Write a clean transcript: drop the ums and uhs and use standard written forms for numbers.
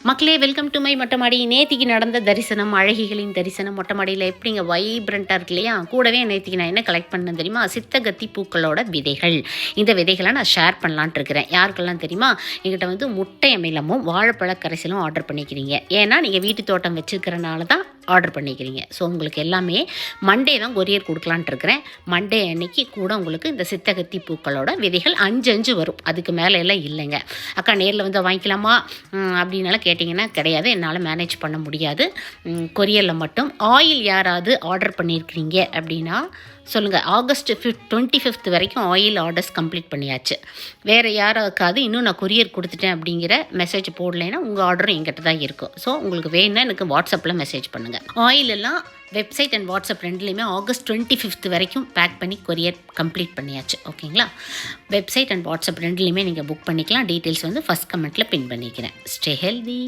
மக்களே welcome to my மொட்டைமாடி. நேத்திக்கு நடந்த தரிசனம், அழகிகளின் தரிசனம் மொட்டைமாடியில் எப்படிங்க வைப்ரண்ட்டாக இருக்கு இல்லையா? கூடவே நேத்திக்கு நான் என்ன கலெக்ட் பண்ணேன் தெரியுமா? சித்தகத்தி பூக்களோட விதைகள். இந்த விதைகளை நான் ஷேர் பண்ணலான்ட்டு இருக்கிறேன். யாருக்கெல்லாம் தெரியுமா? எங்கிட்ட வந்து முட்டை அமிலமும் வாழைப்பழ கரைசலும் ஆர்டர் பண்ணிக்கிறீங்க. ஏன்னா நீங்கள் வீட்டு தோட்டம் வச்சுருக்கிறனால தான் ஆர்டர் பண்ணிக்கிறீங்க. ஸோ உங்களுக்கு எல்லாமே மண்டே தான் கொரியர் கொடுக்கலான்ட்டு இருக்கிறேன். மண்டே அன்னைக்கு கூட உங்களுக்கு இந்த சித்தகத்தி பூக்களோட விதைகள் 5 வரும். அதுக்கு மேலே எல்லாம் இல்லைங்க. அக்கா நேரில் வந்து வாங்கிக்கலாமா அப்படின்னால கேட்டிங்கன்னா கிடையாது, என்னால் மேனேஜ் பண்ண முடியாது. கொரியரில் மட்டும். ஆயில் யாராவது ஆர்டர் பண்ணியிருக்கிறீங்க அப்படின்னா சொல்லுங்கள். ஆகஸ்ட் 25 வரைக்கும் ஆயில் ஆர்டர்ஸ் கம்ப்ளீட் பண்ணியாச்சு. வேறு யாராக்காவது இன்னும் நான் கொரியர் கொடுத்துட்டேன் அப்படிங்கிற மெசேஜ் போடலைன்னா உங்கள் ஆர்டரும் என்கிட்ட தான் இருக்கும். ஸோ உங்களுக்கு வேணும்னா எனக்கு வாட்ஸ்அப்பில் மெசேஜ் பண்ணுங்கள். ஆயில் எல்லாம் வெப்சைட் அண்ட் வாட்ஸ்அப் ரெண்டுலேயுமே ஆகஸ்ட் 25 வரைக்கும் பேக் பண்ணி கொரியர் கம்ப்ளீட் பண்ணியாச்சு. ஓகேங்களா? வெப்சைட் அண்ட் வாட்ஸ்அப் ரெண்டுலேயுமே நீங்கள் புக் பண்ணிக்கலாம். டீட்டெயில்ஸ் வந்து ஃபஸ்ட் கமெண்ட்டில் பின் பண்ணிக்கிறேன். Stay healthy.